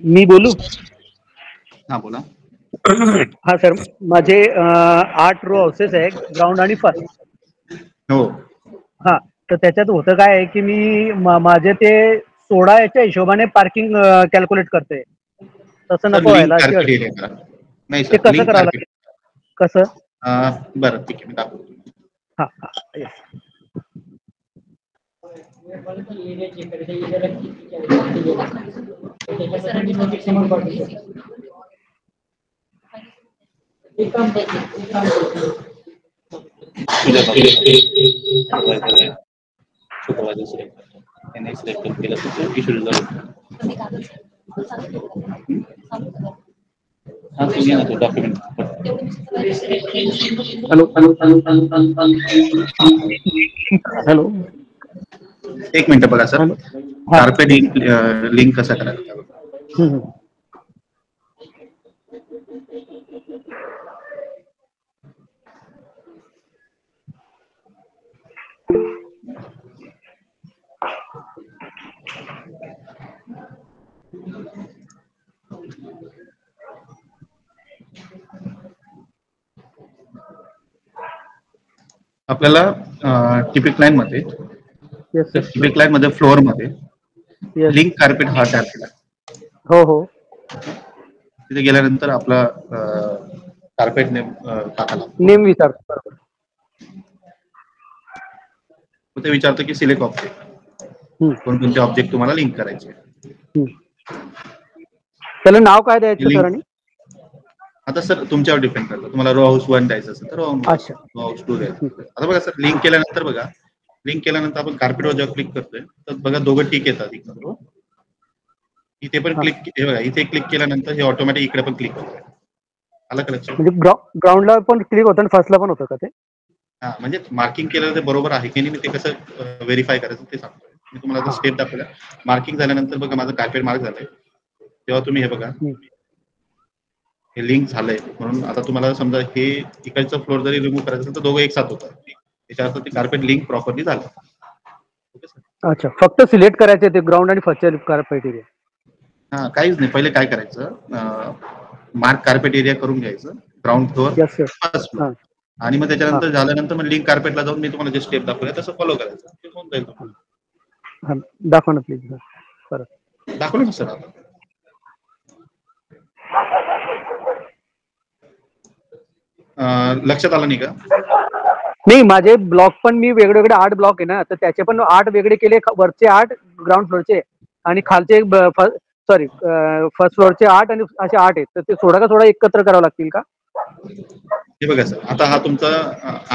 मी बोलू? हा बोला. हा सर, माझे 8 रो हाऊसेस आहे, ग्राउंड आणि फर्स्ट. हो. हा, तर त्याच्यात होतं काय आहे की मी माझे ते 16 याच्या हिशोबाने पार्किंग कॅल्क्युलेट करते. तसं सर नको लिंक व्हायला अशी कार्पेट अडचण. एरिया करा. नाही ते सर, कसं लिंक करावं कार्पेट. लागेल? कसं? बरं ठीक आहे, मी दाखवतो. हा हा, येस. हॅलो हॅलो हॅलो, एक मिनिट बघा सर, हॅलो. हा. कार्पेट लिंक कसा करायचा? आपल्याला टिपिक लाईन मध्ये, येस सर. टिपिक लाईन मध्ये फ्लोअर मध्ये येस. लिंक कार्पेट हा टॅब केला. हो हो. तिथे गेल्यानंतर आपला कार्पेट नेम टाकायला नेम विचारतो. बरोबर. मग ते विचारतो की सिलेक्ट ऑब्जेक्ट, कोणकोणते ऑब्जेक्ट तुम्हाला लिंक करायचे. त्याला नाव काय द्यायचं सर? लिंक आणि आता सर तुमच्यावर डिपेंड करतं. तुम्हाला रो हाऊस 1 द्यायचं असेल तर रो अच्छा. हाऊस 2 द्यायचं. आता बघा सर, लिंक केल्यानंतर बघा, लिंक केल्यानंतर आपण कार्पेटवर जेव्हा क्लिक करतोय तर बघा दोघं टिक येतात इकडे. इथे पण क्लिक, हे बघा इथे क्लिक केल्यानंतर हे ऑटोमॅटिक इकडे पण क्लिक होतं. आलं का लक्षात? म्हणजे ग्राउंडला पण क्लिक होतं आणि फर्स्टला पण होतं का ते? हा, म्हणजे मार्किंग केलेलं ते बरोबर आहे की नाही, मी ते कसं व्हेरीफाय करायचं ते सांगतोय. मी तुम्हाला आता स्टेप दाखवल्या. मार्किंग झाल्यानंतर बघा माझं कार्पेट मार्क झालंय. तेव्हा तुम्ही हे बघा, हे लिंक झालंय. म्हणून आता तुम्हाला समजा हे इकडचा फ्लोर जरी रिमूव्ह करायचं असेल तर दोघं एक साथ होतात. त्याच्या अर्थ ते कार्पेट लिंक प्रॉपरली झालं. Okay sir. अच्छा, फक्त सिलेक्ट करायचे ते ग्राउंड आणि फर्स्टच्या कार्पेट एरिया? हा, काहीच नाही. पहिले काय करायचं, मार्क कार्पेट एरिया करून घ्यायचं, ground floor, yes sir. First floor. हां आणि मग हां त्याच्यानंतर झाल्यानंतर मग लिंक कार्पेटला जाऊन मी तुम्हाला जे स्टेप दाखवले तसं फॉलो करायचं, ते होऊन जाईल तुम्हाला. हां, दाखवा ना प्लीज सर. दाखवलं ना सर आता. लक्षात आलं नाही का? नाही, माझे ब्लॉक पण मी वेगवेगळे 8 ब्लॉक आहे ना, तर त्याचे पण 8 वेगळे केले. वरचे 8 ग्राउंड फ्लोअरचे आणि खालचे सॉरी फर्स्ट फ्लोअरचे 8 आणि असे 8 आहेत. तर ते थोडा एकत्र करावं लागतील का? हे बघा सर, आता हा तुमचा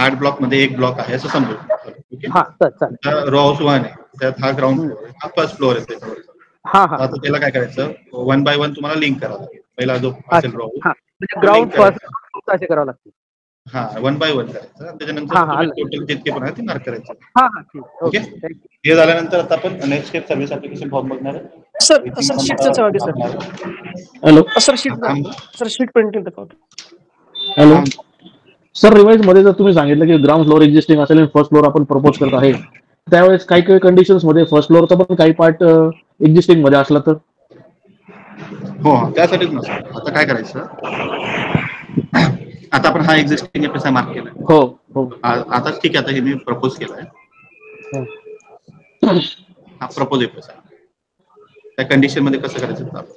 8 ब्लॉक मध्ये एक ब्लॉक आहे असं समजू. ओके, हां सर, चालेल. रो हाऊस 1 आहे, त्यात हा ग्राउंड फ्लोअर आहे, हा फर्स्ट फ्लोअर आहे त्याच्यावरचा. हां हां. आता त्याला काय करायचं, 1 बाय 1 तुम्हाला लिंक करावं लागेल. पहिला जो असेल अच्छा. रो हाऊस हां, म्हणजे तो लिंक ग्राउंड करायचा. फर्स्ट असे करावं लागतील. हा, 1 बाय 1 करायचं. आणि त्याच्यानंतर हां मग हां, तुम्ही आलं. टोटल जितके पण आहे ते मार्क करायचे. हां हां, ठीक. Okay, okay, thank you. हे झाल्यानंतर आता आपण next step service application form बघणार आहे. सर शीटचं चालू sir. Hello sir, sheet printing दाखवतो. हॅलो सर, रिवाइज मध्ये जर तुम्ही सांगितलं की ग्राउंड फ्लोअर एक्झिस्टिंग असेल आणि फर्स्ट फ्लोअर आपण प्रपोज करत आहे, त्यावेळेस काही काही कंडिशन्स मध्ये फर्स्ट फ्लोअरचा पण काही पार्ट एक्झिस्टिंग मध्ये असला तर? हो, त्यासाठीच नसतं. आता काय करायचं, आता आपण हा एक्झिस्टिंग एपिसा मार्क केलाय. हो हो. आता ठीक आहे, आता हे मी प्रपोज केलाय. हा प्रपोज एपिसा, त्या कंडिशन मध्ये कसं करायचं?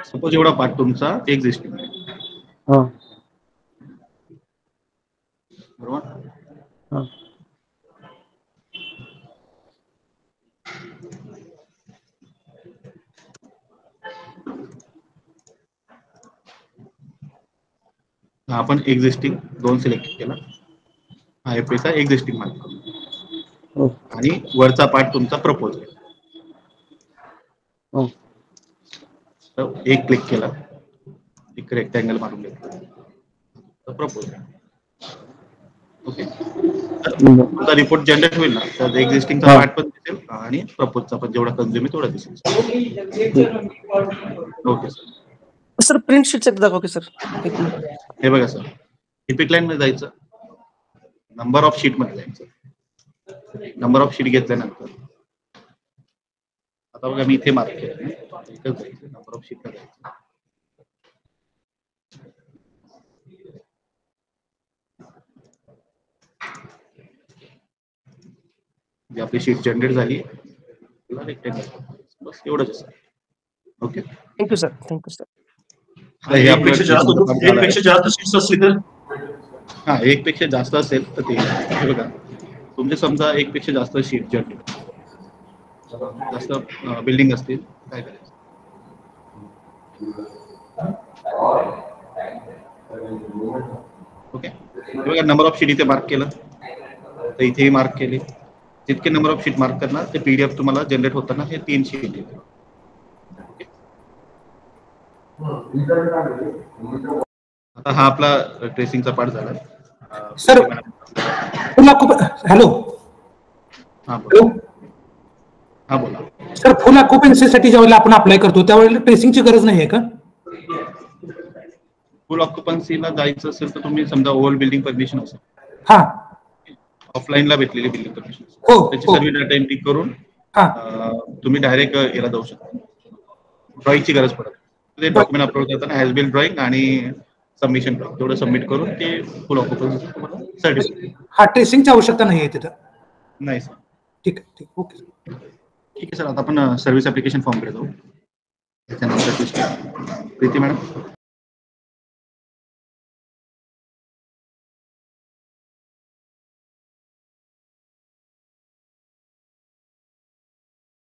सपोज एवढा पार्ट तुमचा एक्झिस्टिंग आहे, बरोबर? आपण एक्झिस्टिंग 2 सिलेक्ट केला. हा एपिसा एक्झिस्टिंग मार्क करू. आणि वरचा पार्ट तुमचा प्रपोज आहे. तर एक क्लिक केला, एक रेक्टँगल मारून घेतला, तर प्रपोज आहे. ओके, तर तुमचा रिपोर्ट जनरेट होईल ना, तर एक्झिस्टिंगचा पार्ट पण दिसेल आणि प्रपोजचा पण जेवढा कंझ्युम आहे तेवढा दिसेल. Okay sir. सर प्रिंट शीटचं दाखवा की सर, एक मिनिट. हे बघा सर, इपिक लाईन मध्ये जायचं, नंबर ऑफ शीट मध्ये जायचं, नंबर ऑफ शीट घेतल्यानंतर आता बघा मी इथे मार्क केलं, इथं जायचं, नंबर ऑफ शीट जायचं, जी आपली शीट जनरेट झाली, बस एवढंच. Okay, thank you sir. Thank you sir. एकपेक्षा जास्त शीट्स असतील तर हा, एकपेक्षा जास्त असेल तर ते हे बघा, तुमचे समजा एकपेक्षा जास्त शीट जनरेट, जास्त बिल्डिंग असतील, काय करायचं? ओके, बघा नंबर ऑफ शीट इथे मार्क केलं, तर इथेही मार्क केले. जितके नंबर ऑफ शीट मार्क करणार ते पीडीएफ तुम्हाला जनरेट होताना हे 3 शीट येते. आता हा आपला ट्रेसिंगचा पार्ट झाला. सर हॅलो हा बोला. सर, फुल ऑक्युपन्सीसाठी ज्यावेळेला आपण अप्लाय करतो त्यावेळेला ट्रेसिंगची गरज नाही आहे का? फुल ऑक्युपन्सीला जायचं असेल तर तुम्ही समजा ओल्ड बिल्डिंग परमिशन असेल, हा, ऑफलाईनला भेटलेली बिल्डिंग परमिशन, हो, त्याची सर्व डाटा एंट्री करून तुम्ही डायरेक्ट याला जाऊ शकता. ड्रॉइंगची गरज पडत ते डॉक्युमेंट अपलोड करताना हॅज बिल ड्रॉइंग आणि सबमिशन तेवढं सबमिट करून ते फुल ऑक्युपन्सी तुम्हाला सर्टिफिकेट. हा, ट्रेसिंगची आवश्यकता नाही आहे तिथं. नाही सर. ठीक आहे, ओके. ठीक आहे सर, आता आपण सर्व्हिस ऍप्लिकेशन फॉर्मकडे जाऊ. त्याच्यानंतर प्रीती मॅडम.